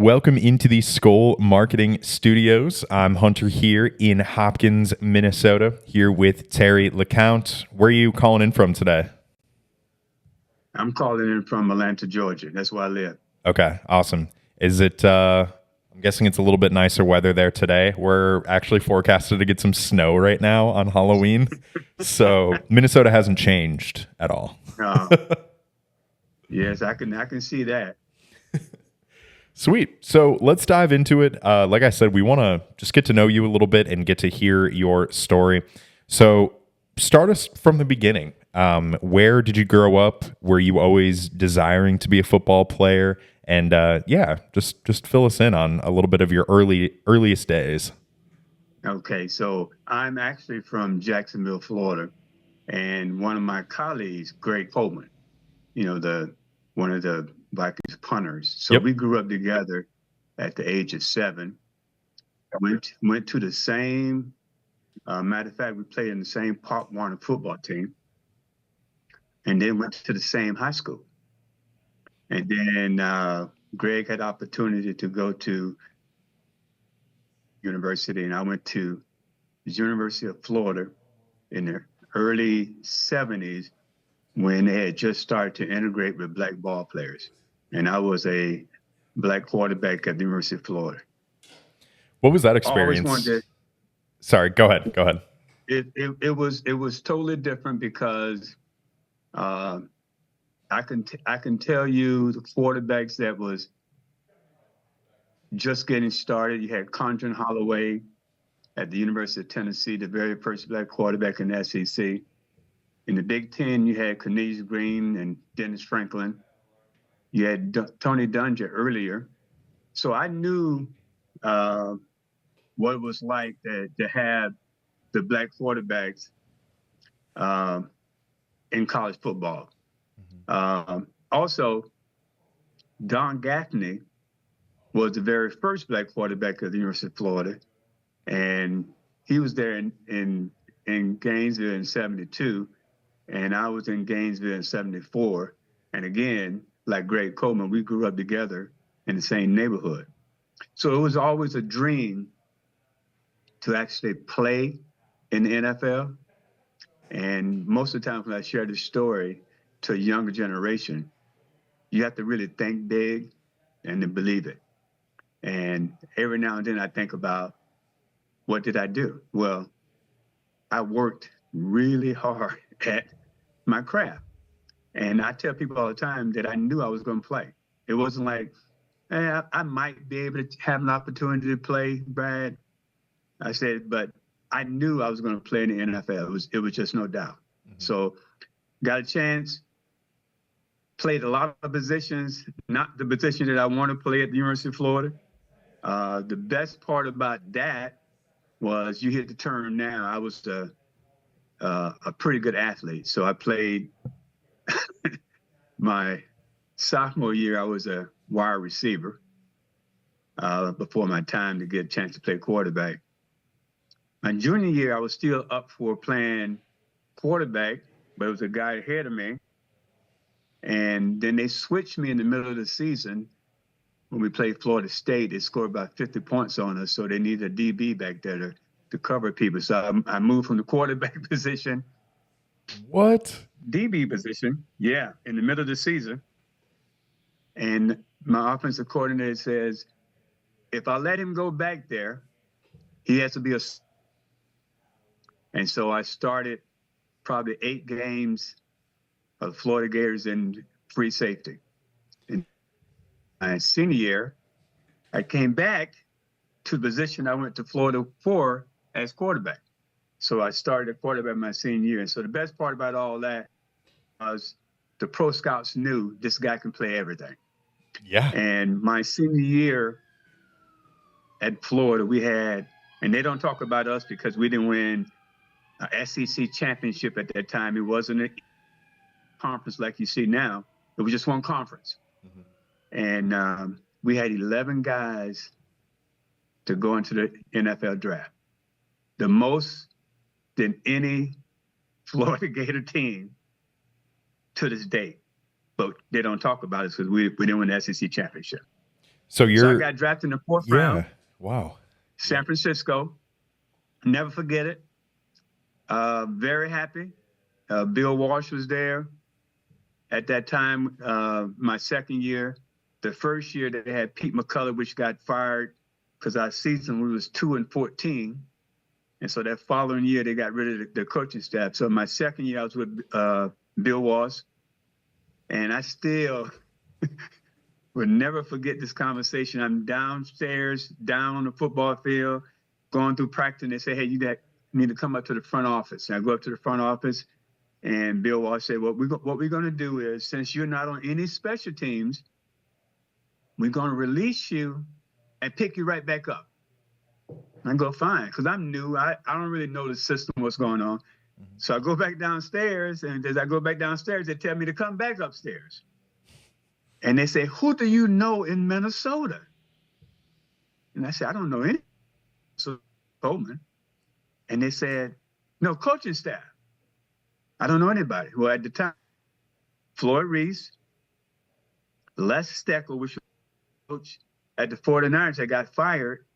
Welcome into the Skull Marketing Studios. I'm Hunter here in Hopkins, Minnesota, here with Terry Lecount. Where are you calling in from today? I'm calling in from Atlanta, Georgia. That's where I live. Okay, awesome. I'm guessing it's a little bit nicer weather there today. We're actually forecasted to get some snow right now on Halloween. So Minnesota hasn't changed at all. Uh, yes, I can see that. Sweet. So let's dive into it. Like I said, we want to just get to know you a little bit and get to hear your story. So start us from the beginning. Where did you grow up? Were you always desiring to be a football player? And just fill us in on a little bit of your earliest days. Okay, so I'm actually from Jacksonville, Florida, and one of my colleagues, Greg Coleman, the one of the Vikings punters. So Yep. we grew up together at the age of 7. Went to the same. Matter of fact, we played in the same Pop Warner football team, and then went to the same high school. And then Greg had opportunity to go to university, and I went to the University of Florida in the early 70s when they had just started to integrate with black ball players. And I was a black quarterback at the University of Florida. What was that I always experience? wanted Sorry, go ahead. Go ahead. it was totally different because uh, I can tell you the quarterbacks that was just getting started. You had Conjon Holloway at the University of Tennessee, the very first black quarterback in the SEC. In the Big Ten, you had Cornelius Green and Dennis Franklin. You had Tony Dungy earlier. So I knew uh, what it was like to have the black quarterbacks uh, in college football. Also, Don Gaffney was the very first black quarterback of the University of Florida, and he was there in Gainesville in '72, and I was in Gainesville in '74. And again, like Greg Coleman, we grew up together in the same neighborhood. So it was always a dream to actually play in the NFL. And most of the time when I share this story to a younger generation, you have to really think big and to believe it. And every now and then I think about, what did I do? Well, I worked really hard at my craft. And I tell people all the time that I knew I was going to play. It wasn't like, I might be able to have an opportunity to play, Brad. I said, but I knew I was going to play in the NFL. It was just no doubt. So got a chance, played a lot of positions, not the position that I want to play at the University of Florida. The best part about that was you hit the term now. I was a pretty good athlete. So I played my sophomore year, I was a wide receiver before my time to get a chance to play quarterback. My junior year, I was still up for playing quarterback, but it was a guy ahead of me. And then they switched me in the middle of the season when we played Florida State. They scored about 50 points on us, so they needed a DB back there to cover people. So I moved from the quarterback position, What? DB position, yeah, in the middle of the season. And my offensive coordinator says, if I let him go back there, he has to be a. And so I started probably 8 games of Florida Gators in free safety. In my senior year, I came back to the position I went to Florida for as quarterback. So I started at quarterback my senior year. And so the best part about all that was the pro scouts knew this guy can play everything. Yeah. And my senior year at Florida, we had, and they don't talk about us because we didn't win a SEC championship at that time. It wasn't a conference like you see now. It was just one conference. And we had 11 guys to go into the NFL draft, the most than any Florida Gator team to this day. But they don't talk about it because we didn't win the SEC championship. So So I you're, got drafted in the fourth round, yeah. Wow. San Francisco. Never forget it. Very happy. Bill Walsh was there at that time. My second year, the first year they had Pete McCullough, which got fired because our season we was 2-14, and so that following year they got rid of the coaching staff. So my second year I was with Bill Walsh, and I still will never forget this conversation. I'm downstairs, down on the football field, going through practice, and they say, "Hey, you need to come up to the front office." And I go up to the front office, and Bill Walsh said, "What we're going to do is, since you're not on any special teams, we're going to release you and pick you right back up." I go, "Fine," because I'm new. I don't really know the system, what's going on. So I go back downstairs, and as I go back downstairs, they tell me to come back upstairs. And they say, "Who do you know in Minnesota?" And I said, "I don't know any." So Coleman. And they said, "No, coaching staff. I don't know anybody." Well, at the time, Floyd Reese, Les Steckel, which was coach at the 49ers, that got fired,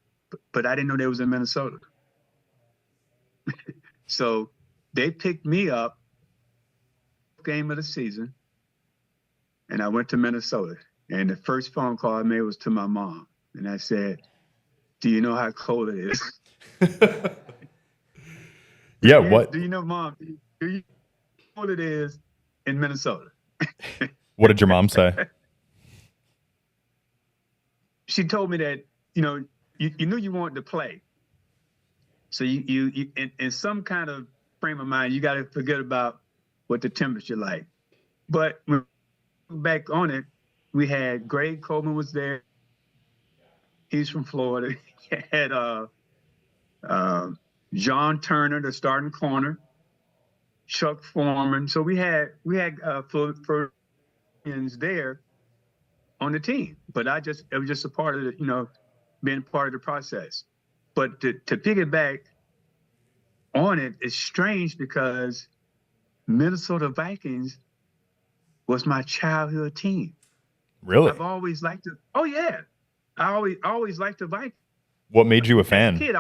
but I didn't know they was in Minnesota. So they picked me up game of the season, and I went to Minnesota. And the first phone call I made was to my mom. And I said, "Do you know how cold it is?" Yeah. Do What, you know, Mom, do you know how cold it is in Minnesota? what did your mom say? She told me that, you knew you wanted to play. So you in some kind of frame of mind, you got to forget about what the temperature like. But when we look back on it, we had Greg Coleman was there. He's from Florida. He had uh, John Turner, the starting corner, Chuck Foreman. So we had Floridians there on the team. But it was just a part of the, being part of the process. But to piggyback on it is strange because Minnesota Vikings was my childhood team. Really? I've always liked it. Oh yeah, I always liked the Vikings. What made you a As a fan? kid,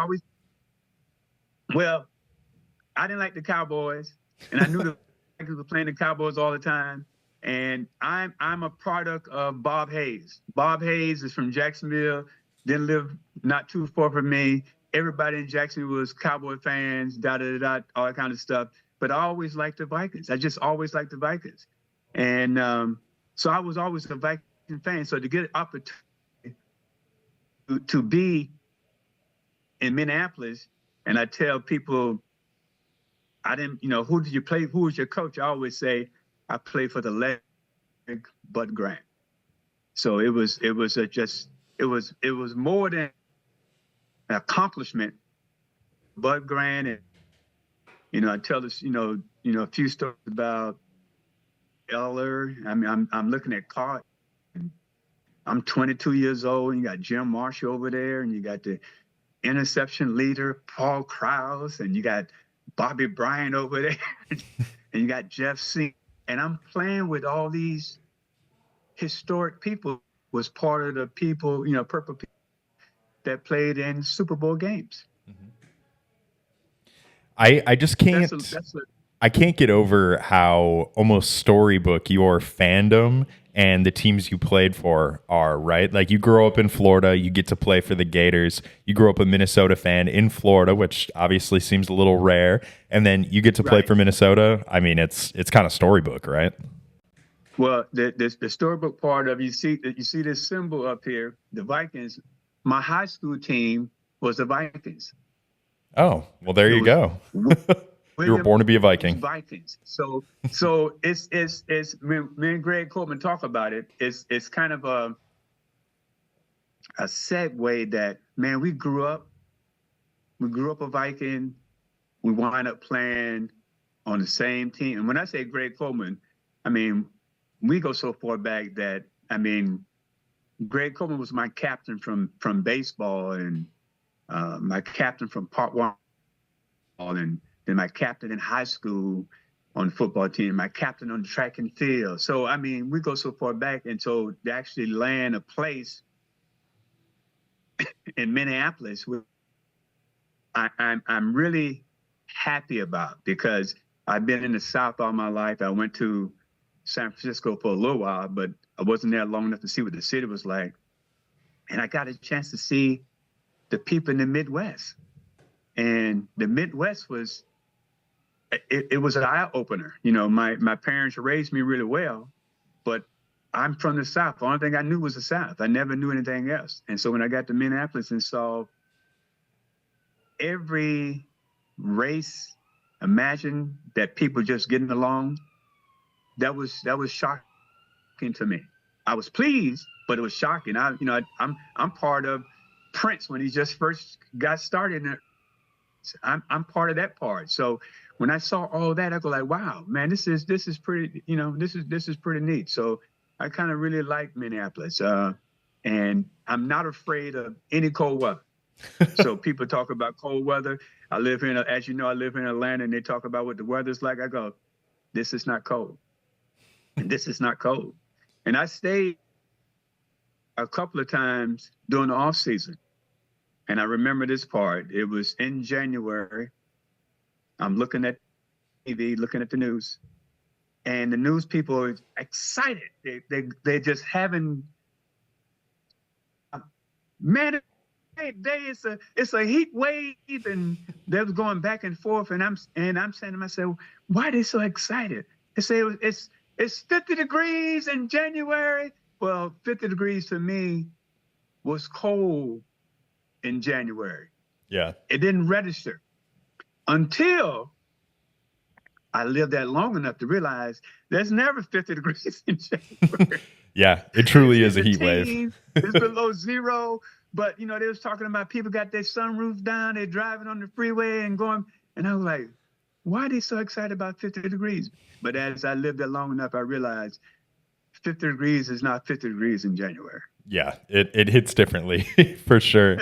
well, I didn't like the Cowboys, and I knew the Vikings were playing the Cowboys all the time. And I'm a product of Bob Hayes. Bob Hayes is from Jacksonville. Didn't live not too far from me. Everybody in Jacksonville was Cowboy fans, da da da, all that kind of stuff. But I always liked the Vikings. I just always liked the Vikings, and so I was always a Viking fan. So to get an opportunity to be in Minneapolis, and I tell people, I didn't, who did you play? Who was your coach? I always say I played for the legend Bud Grant. So it was more than an accomplishment. Bud Grant, and I tell this, a few stories about Eller. I mean, I'm looking at Carr. I'm 22 years old, and you got Jim Marshall over there, and you got the interception leader, Paul Krause, and you got Bobby Bryant over there, and you got Jeff Singh. And I'm playing with all these historic people, was part of the people, purple people that played in Super Bowl games. I just That's can't. a that's a I can't get over how almost storybook your fandom and the teams you played for are, right? Like you grow up in Florida, you get to play for the Gators. You grow up a Minnesota fan in Florida, which obviously seems a little rare, and then you get to play right. for Minnesota. I mean, it's kind of storybook, right? Well, the storybook part of, you see this symbol up here, the Vikings. My high school team was the Vikings. Oh, well, there It you was go. You were William born to be a Viking. Vikings. So it's when me and Greg Coleman talk about it. It's kind of a segue that, man, we grew up a Viking. We wind up playing on the same team. And when I say Greg Coleman, I mean, we go so far back that, I mean, Greg Coleman was my captain from baseball, and my captain from Part 1, and then my captain in high school on the football team, my captain on the track and field. So, I mean, we go so far back. And so to actually land a place in Minneapolis, I'm really happy about, because I've been in the South all my life. I went to San Francisco for a little while, but I wasn't there long enough to see what the city was like. And I got a chance to see the people in the Midwest. And the Midwest was, it was an eye opener. You know, my parents raised me really well, but I'm from the South. The only thing I knew was the South. I never knew anything else. And so when I got to Minneapolis and saw every race, imagine that people just getting along, that was shocking to me. I was pleased, but it was shocking. I'm part of Prince when he just first got started. I'm part of that part. So when I saw all that, I go like, wow, man, this is pretty. This is pretty neat. So I kind of really like Minneapolis, and I'm not afraid of any cold weather. So people talk about cold weather. I live in, as you know, I live in Atlanta, and they talk about what the weather's like. I go, this is not cold, and this is not cold. And I stayed a couple of times during the off season, and I remember this part. It was in January. I'm looking at TV, looking at the news, and the news people are excited. They're just having, man, it's a heat wave, and they was going back and forth, and I'm saying to myself, why are they so excited? They say it's 50 degrees in January. Well, 50 degrees for me was cold in January. Yeah. It didn't register until I lived that long enough to realize there's never 50 degrees in January. Yeah, it truly It's is a in the heat wave. teens, it's below zero. But they was talking about people got their sunroof down, they're driving on the freeway and going, and I was like, why are they so excited about 50 degrees? But as I lived there long enough, I realized 50 degrees is not 50 degrees in January. Yeah, it hits differently for sure.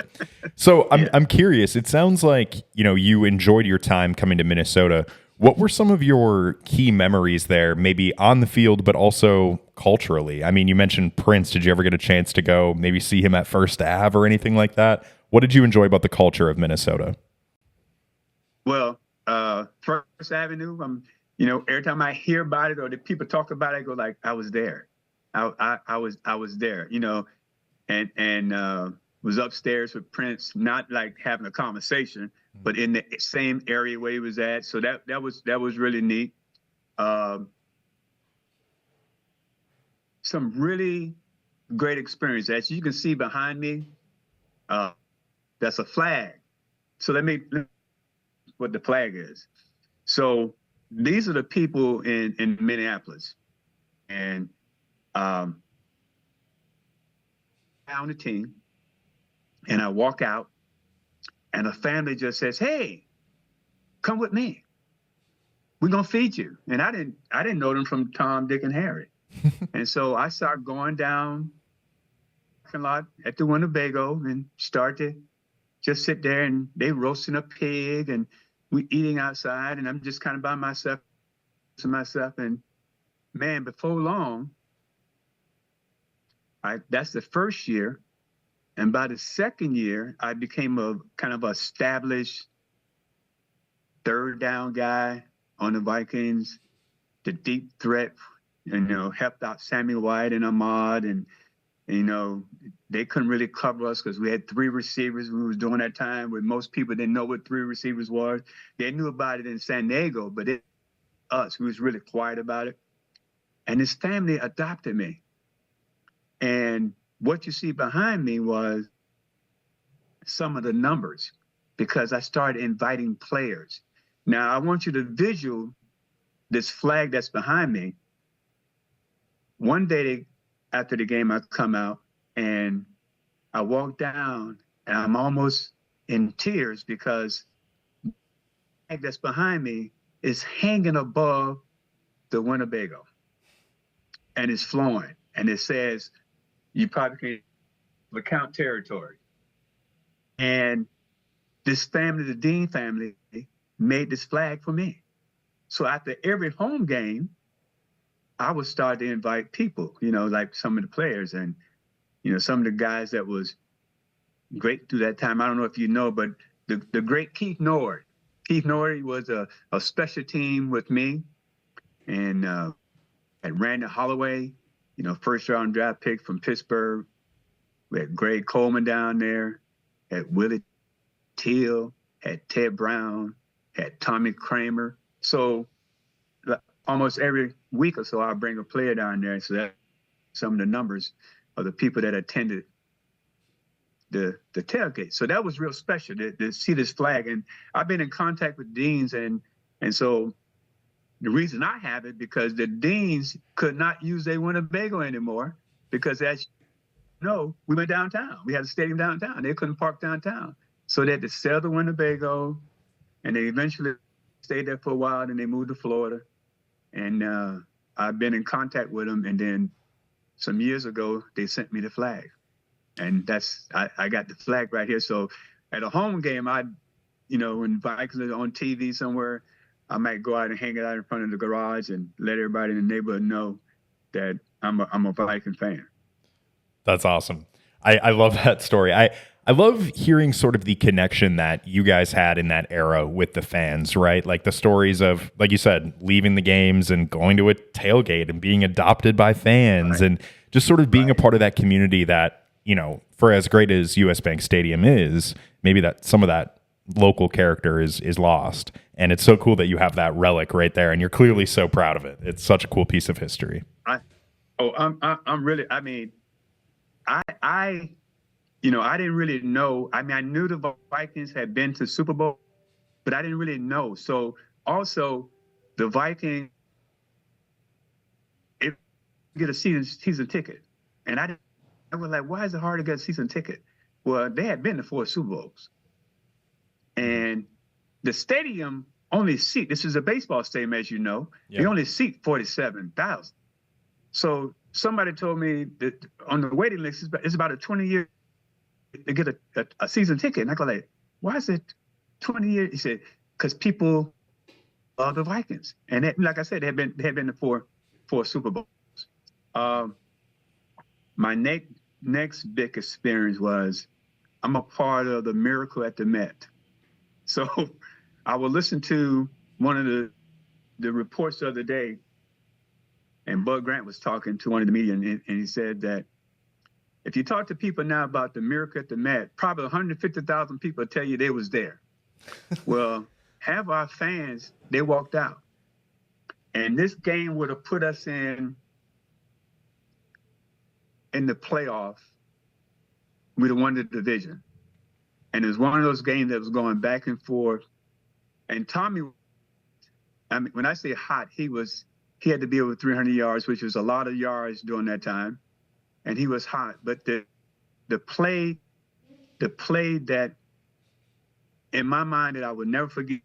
So Yeah. I'm curious. It sounds like, you enjoyed your time coming to Minnesota. What were some of your key memories there, maybe on the field, but also culturally? I mean, you mentioned Prince. Did you ever get a chance to go maybe see him at First Ave or anything like that? What did you enjoy about the culture of Minnesota? Well, First Avenue, every time I hear about it or the people talk about it, I go like, I was there. I was there, and was upstairs with Prince, not like having a conversation, but in the same area where he was at. So that was really neat. Some really great experience. As you can see behind me, that's a flag. So let me what the flag is. So these are the people in Minneapolis, and on the team, and I walk out, and a family just says, "Hey, come with me. We're gonna feed you." And I didn't know them from Tom, Dick, and Harry. And so I start going down the parking lot at the Winnebago and start to just sit there, and they roasting a pig, and we eating outside, and I'm just kind of by myself to myself. And man, before long, that's the first year. And by the second year, I became a kind of established third down guy on the Vikings, the deep threat, helped out Sammy White and Ahmad. And, they couldn't really cover us because we had three receivers. We was during that time where most people didn't know what three receivers was. They knew about it in San Diego, but us, we was really quiet about it. And his family adopted me. And what you see behind me was some of the numbers, because I started inviting players. Now, I want you to visual this flag that's behind me. One day after the game, I come out and I walk down and I'm almost in tears because the flag that's behind me is hanging above the Winnebago and it's flowing. And it says, you probably can Lecount territory. And this family, the Dean family, made this flag for me. So after every home game, I would start to invite people, like some of the players and, some of the guys that was great through that time. I don't know if you know, but the great Keith Nord. Keith Nord was a special team with me, and at Randy Holloway, first round draft pick from Pittsburgh. We had Greg Coleman down there, had Willie Teal, had Ted Brown, had Tommy Kramer. So almost every week or so, I'll bring a player down there. So that's some of the numbers of the people that attended the tailgate. So that was real special to see this flag. And I've been in contact with deans, and so the reason I have it because the deans could not use their Winnebago anymore because as you know, we went downtown. We had a stadium downtown. They couldn't park downtown. So they had to sell the Winnebago, and they eventually stayed there for a while, and they moved to Florida. And I've been in contact with them, and then some years ago, they sent me the flag. And I got the flag right here. So at a home game, when Vikings are on TV somewhere, I might go out and hang it out in front of the garage and let everybody in the neighborhood know that I'm a Viking fan. That's awesome. I love that story. I love hearing sort of the connection that you guys had in that era with the fans, right? Like the stories of, like you said, leaving the games and going to a tailgate and being adopted by fans, right, and just sort of being a part of that community that, for as great as US Bank Stadium is, maybe that some of that local character is lost. And it's so cool that you have that relic right there, and you're clearly so proud of it. It's such a cool piece of history. I'm really, I didn't really know. I knew the Vikings had been to Super Bowl, but I didn't really know. So also the Vikings get a season ticket. And I was like, why is it hard to get a season ticket? Well, they had been to 4 Super Bowls. And the stadium only this is a baseball stadium, as you know, yep, they only seat 47,000. So somebody told me that on the waiting list, it's about a 20-year to get a season ticket. And I go like, why is it 20 years? He said, because people love the Vikings. And like I said, they had been to four Super Bowls. My next big experience was I'm a part of the Miracle at the Met. So I will listen to one of the reports the other day, and Bud Grant was talking to one of the media, and he said that if you talk to people now about the Miracle at the Met, probably 150,000 people tell you they was there. Well, half our fans, they walked out. And this game would have put us in the playoff. We'd have won the division. And it was one of those games that was going back and forth. And Tommy, when I say hot, he had to be over 300 yards, which was a lot of yards during that time. And he was hot. But the play that, in my mind, that I would never forget,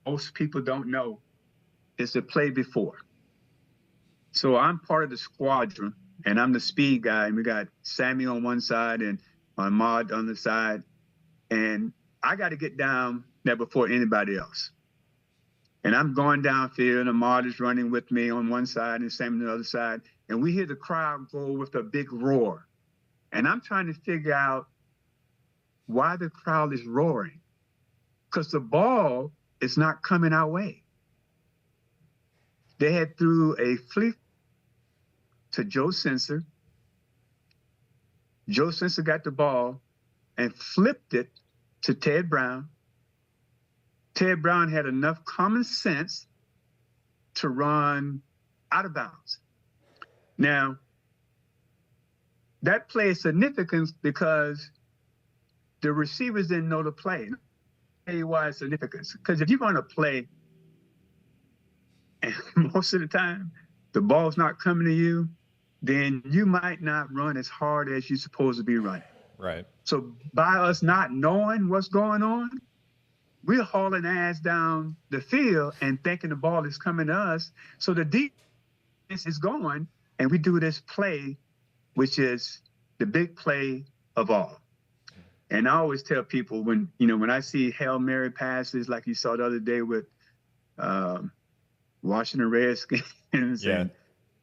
most people don't know, is the play before. So I'm part of the squadron, and I'm the speed guy, and we got Sammy on one side and Ahmad on the side. And I got to get down there before anybody else. And I'm going downfield, and Ahmad is running with me on one side and Sammy on the other side. And we hear the crowd go with a big roar. And I'm trying to figure out why the crowd is roaring. Because the ball is not coming our way. They had threw a flick to Joe Sensor. Joe Sensor got the ball and flipped it to Ted Brown. Ted Brown had enough common sense to run out of bounds. Now, that play is significant because the receivers didn't know the play. I'll tell you why it's significant. Because if you're going to play, and most of the time the ball's not coming to you, then you might not run as hard as you're supposed to be running. Right. So by us not knowing what's going on, we're hauling ass down the field and thinking the ball is coming to us. So the defense is going, and we do this play, which is the big play of all. And I always tell people when I see Hail Mary passes like you saw the other day with Washington Redskins, yeah,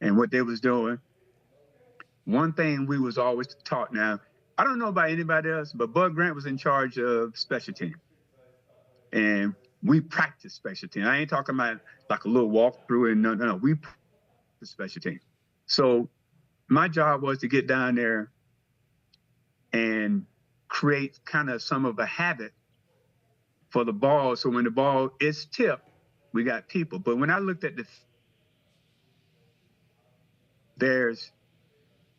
and what they was doing, one thing we was always taught now, I don't know about anybody else, but Bud Grant was in charge of special team, and we practiced special team. I ain't talking about like a little walkthrough and no. We practiced special team. So my job was to get down there and create kind of some of a habit for the ball. So when the ball is tipped, we got people. But when I looked at there's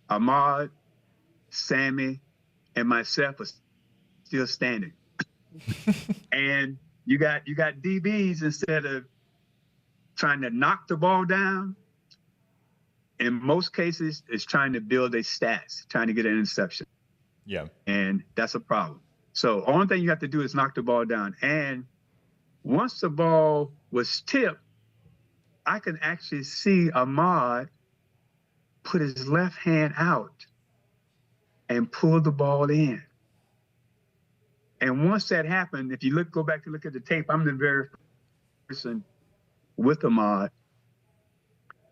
Ahmad, Sammy, and myself are still standing. And you got DBs instead of trying to knock the ball down. In most cases, it's trying to build their stats, trying to get an interception. Yeah. And that's a problem. So only thing you have to do is knock the ball down. And once the ball was tipped, I can actually see Ahmad put his left hand out and pull the ball in. And once that happened, if you go back to look at the tape, I'm the very person with Ahmad.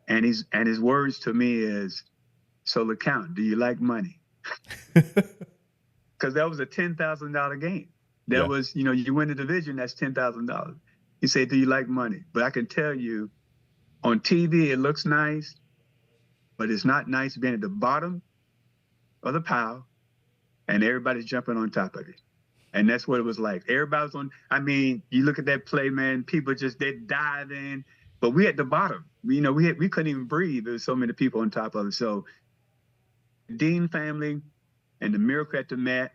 And his words to me is, so Lecount, do you like money? Because that was a $10,000 game. That was, you win the division, that's $10,000. He said, do you like money? But I can tell you, on TV, it looks nice, but it's not nice being at the bottom of the pile and everybody's jumping on top of it. And that's what it was like. Everybody was you look at that play, man, people they dive in, but we at the bottom. We couldn't even breathe. There was so many people on top of it. So the Dean family and the Miracle at the Mat,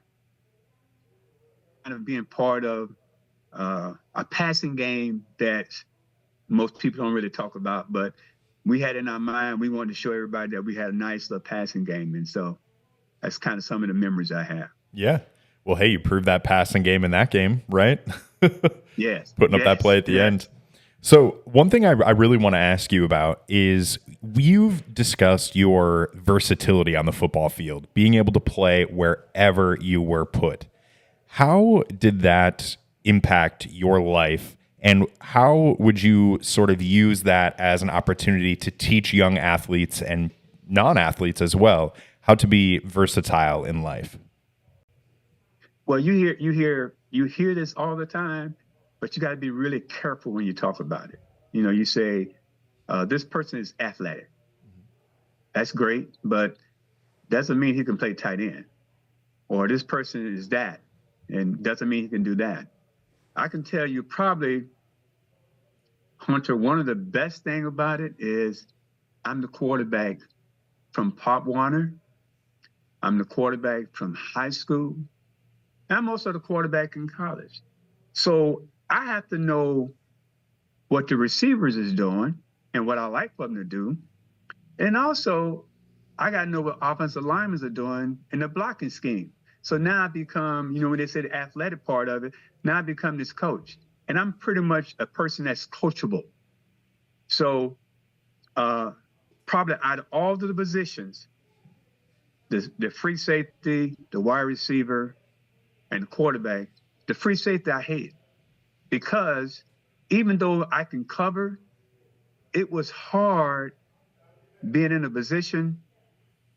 kind of being part of a passing game that most people don't really talk about, but we had in our mind, we wanted to show everybody that we had a nice little passing game. And so that's kind of some of the memories I have. Yeah. Well, hey, you proved that passing game in that game, right? Yes. Putting up that play at the end. So one thing I really want to ask you about is you've discussed your versatility on the football field, being able to play wherever you were put. How did that impact your life, and how would you sort of use that as an opportunity to teach young athletes and non-athletes as well how to be versatile in life? Well, you hear this all the time, but you got to be really careful when you talk about it. You say, this person is athletic. That's great, but doesn't mean he can play tight end. Or this person is that, and doesn't mean he can do that. I can tell you probably, Hunter, one of the best thing about it is I'm the quarterback from Pop Warner. I'm the quarterback from high school. I'm also the quarterback in college. So I have to know what the receivers is doing and what I like for them to do. And also, I got to know what offensive linemen are doing in the blocking scheme. So now I become, when they say the athletic part of it, now I become this coach. And I'm pretty much a person that's coachable. So probably out of all of the positions, the free safety, the wide receiver, and the quarterback, the free safety I hate, because even though I can cover, it was hard being in a position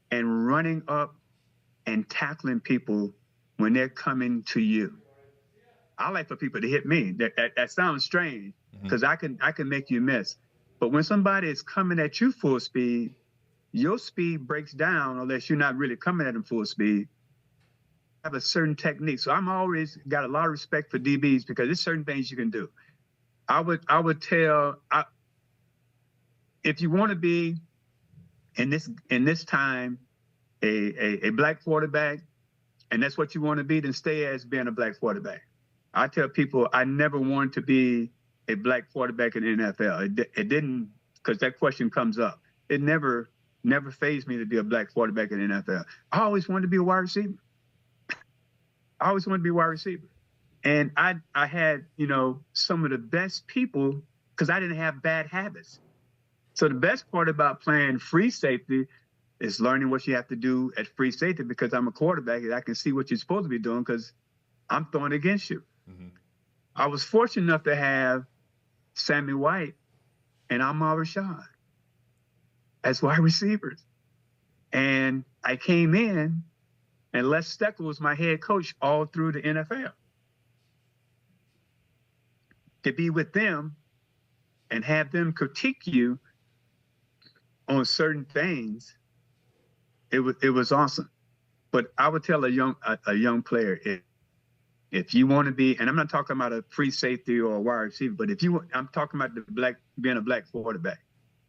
and running up and tackling people when they're coming to you. I like for people to hit me. That sounds strange, because I can make you miss. But when somebody is coming at you full speed, your speed breaks down unless you're not really coming at them full speed. Have a certain technique. So I'm always got a lot of respect for DBs, because there's certain things you can do. I would tell, if you want to be in this time a black quarterback, and that's what you want to be, then stay as being a black quarterback. I tell people I never wanted to be a black quarterback in the NFL. It didn't, because that question comes up. It never fazed me to be a black quarterback in the NFL. I always wanted to be a wide receiver. And I had, some of the best people, because I didn't have bad habits. So the best part about playing free safety is learning what you have to do at free safety, because I'm a quarterback and I can see what you're supposed to be doing because I'm throwing against you. Mm-hmm. I was fortunate enough to have Sammy White and Ahmad Rashad as wide receivers. And I came in And Les Steckel was my head coach all through the NFL. To be with them and have them critique you on certain things, it was awesome. But I would tell a young player, if you want to be, and I'm not talking about a free safety or a wide receiver, but I'm talking about being a black quarterback.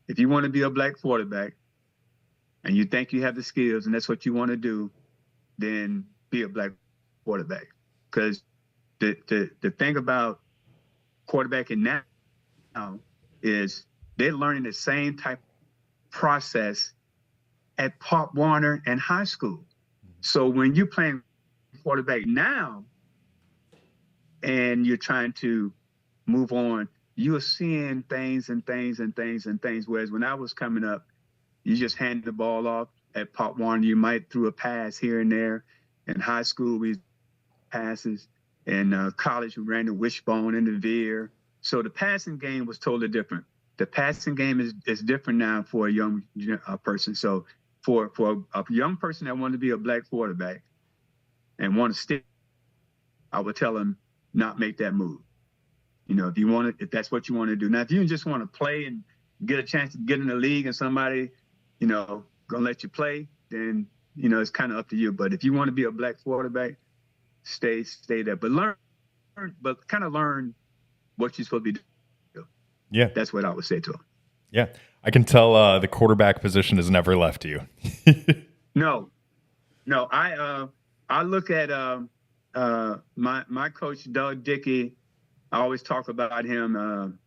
If you want to be a black quarterback and you think you have the skills and that's what you want to do, then be a black quarterback. Because the thing about quarterbacking now is they're learning the same type of process at Pop Warner and high school. So when you're playing quarterback now and you're trying to move on, you're seeing things and things and things and things. Whereas when I was coming up, you just hand the ball off at Pop Warner. You might throw a pass here and there. In high school, we passes. In college, we ran the wishbone and the veer. So the passing game was totally different. The passing game is different now for a young person. So for a young person that wanted to be a black quarterback and want to stick, I would tell them not make that move. If that's what you want to do. Now, if you just want to play and get a chance to get in the league and somebody, gonna let you play, then, it's kind of up to you. But if you want to be a black quarterback, stay there. But learn what you're supposed to be doing. Yeah. That's what I would say to them. Yeah. I can tell the quarterback position has never left you. No. I look at my coach, Doug Dickey. I always talk about him,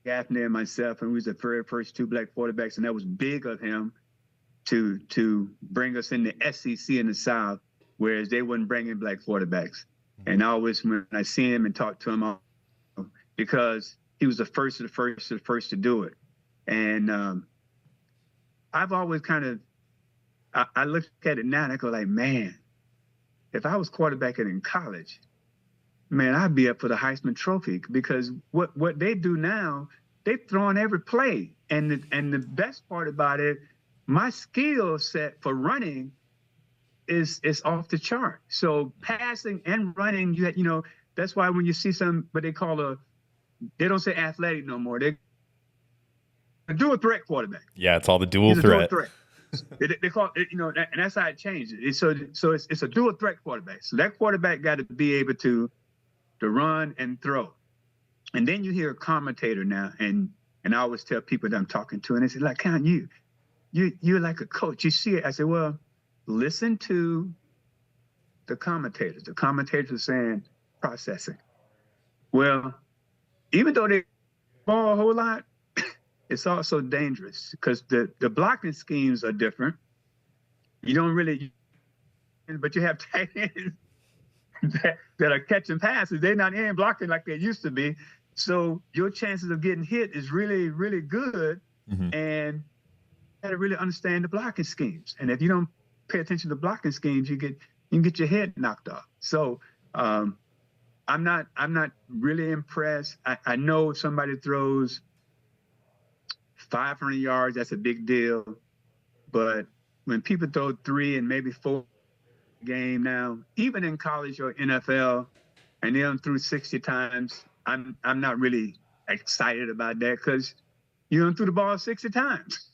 Gaffney and myself, and we was the very first two black quarterbacks, and that was big of him to bring us in the SEC in the South, whereas they wouldn't bring in black quarterbacks. And I always, when I see him and talk to him, because he was the first to do it. And I've always I look at it now and I go like, man, if I was quarterbacking in college, man, I'd be up for the Heisman Trophy, because what they do now, they throw in every play. And the best part about it, my skill set for running is off the chart. So passing and running, that's why when you see what they call they don't say athletic no more. They dual threat quarterback. Yeah, it's all the dual threat. They call it, and that's how it changed. So it's a dual threat quarterback. So that quarterback got to be able to run and throw. And then you hear a commentator now, and I always tell people that I'm talking to, and they say, like, Count, you're like a coach. You see it. I say, well, listen to the commentators. The commentators are saying processing. Well, even though they ball a whole lot, it's also dangerous because the blocking schemes are different. You don't really, but you have tight ends that are catching passes. They're not in blocking like they used to be. So your chances of getting hit is really, really good. Mm-hmm. And you got to really understand the blocking schemes. And if you don't pay attention to blocking schemes, you can get your head knocked off. So I'm not really impressed. I know if somebody throws 500 yards, that's a big deal. But when people throw 3 and maybe 4 a game now, even in college or NFL, and they done threw 60 times, I'm not really excited about that, because you done threw the ball 60 times.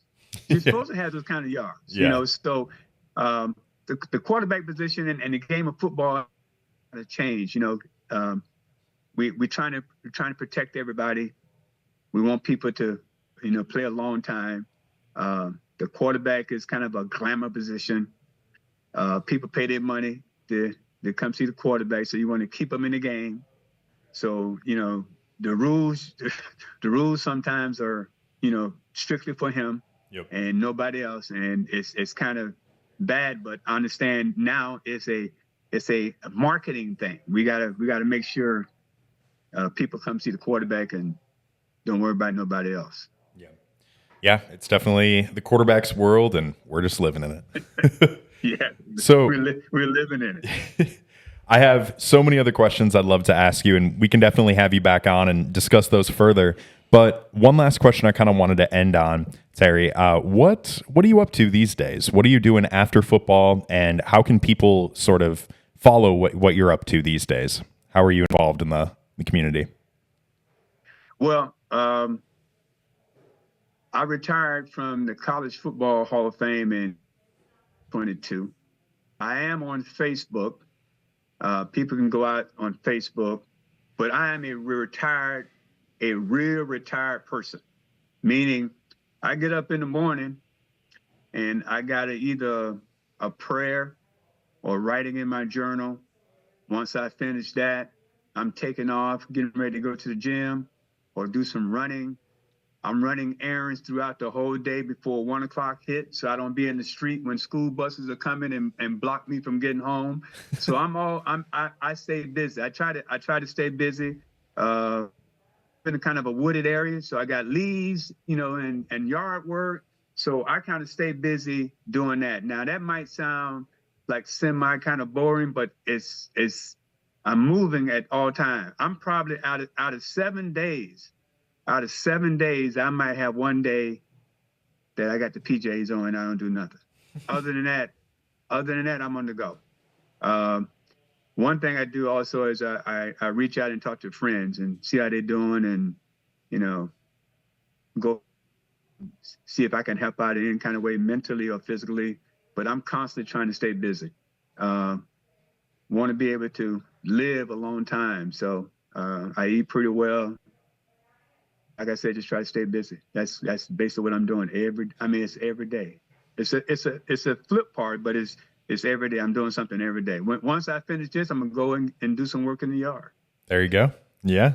You're supposed to have those kind of yards, So the quarterback position and the game of football has changed. We're trying to protect everybody. We want people to play a long time. The quarterback is kind of a glamour position. People pay their money to come see the quarterback, so you want to keep them in the game. So the rules sometimes are strictly for him. Yep. And nobody else, and it's kind of bad. But I understand now it's a marketing thing. We gotta make sure people come see the quarterback and don't worry about nobody else. Yeah, it's definitely the quarterback's world, and we're just living in it. Yeah, so we're living in it. I have so many other questions I'd love to ask you, and we can definitely have you back on and discuss those further. But one last question I kind of wanted to end on, Terry. What are you up to these days? What are you doing after football, and how can people sort of follow what you're up to these days? How are you involved in the community? Well, I retired from the College Football Hall of Fame in 22. I am on Facebook. People can go out on Facebook, but I am a real retired person, meaning I get up in the morning and I got to either a prayer or writing in my journal. Once I finish that, I'm taking off, getting ready to go to the gym or do some running. I'm running errands throughout the whole day before 1 o'clock hit, so I don't be in the street when school buses are coming and block me from getting home. So I stay busy. I try to stay busy. In a kind of a wooded area, so I got leaves, and yard work. So I kind of stay busy doing that. Now that might sound like semi kind of boring, but it's I'm moving at all times. I'm probably out of 7 days. Out of 7 days, I might have one day that I got the PJs on and I don't do nothing. Other than that, I'm on the go. One thing I do also is I reach out and talk to friends and see how they're doing, and go see if I can help out in any kind of way, mentally or physically. But I'm constantly trying to stay busy. Want to be able to live a long time, so I eat pretty well. Like I said, just try to stay busy. That's basically what I'm doing it's every day. It's a flip part, but it's every day. I'm doing something every day. Once I finish this, I'm gonna go and do some work in the yard. There you go. Yeah.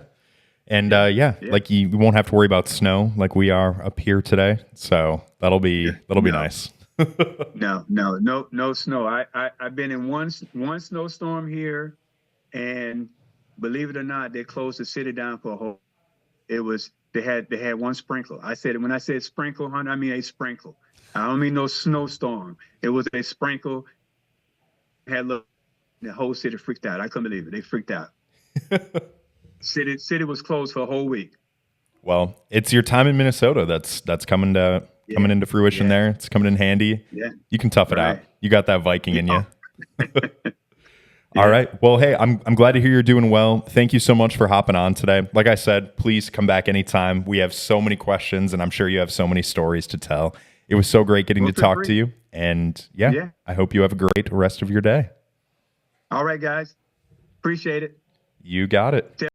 And Yeah. like you won't have to worry about snow like we are up here today. So that'll be No. nice. No snow. I've been in one snowstorm here, and believe it or not, they closed the city down for a whole. They had one sprinkle. When I said sprinkle, honey, I mean a sprinkle. I don't mean no snowstorm. It was a sprinkle. The whole city freaked out. I couldn't believe it. They freaked out. City was closed for a whole week. Well, it's your time in Minnesota that's coming into fruition. Yeah. There. It's coming in handy. Yeah. You can tough it Right. out. You got that Viking in you. All right. Well, hey, I'm glad to hear you're doing well. Thank you so much for hopping on today. Like I said, please come back anytime. We have so many questions, and I'm sure you have so many stories to tell. It was so great getting to talk to you. And Yeah. I hope you have a great rest of your day. All right, guys. Appreciate it. You got it.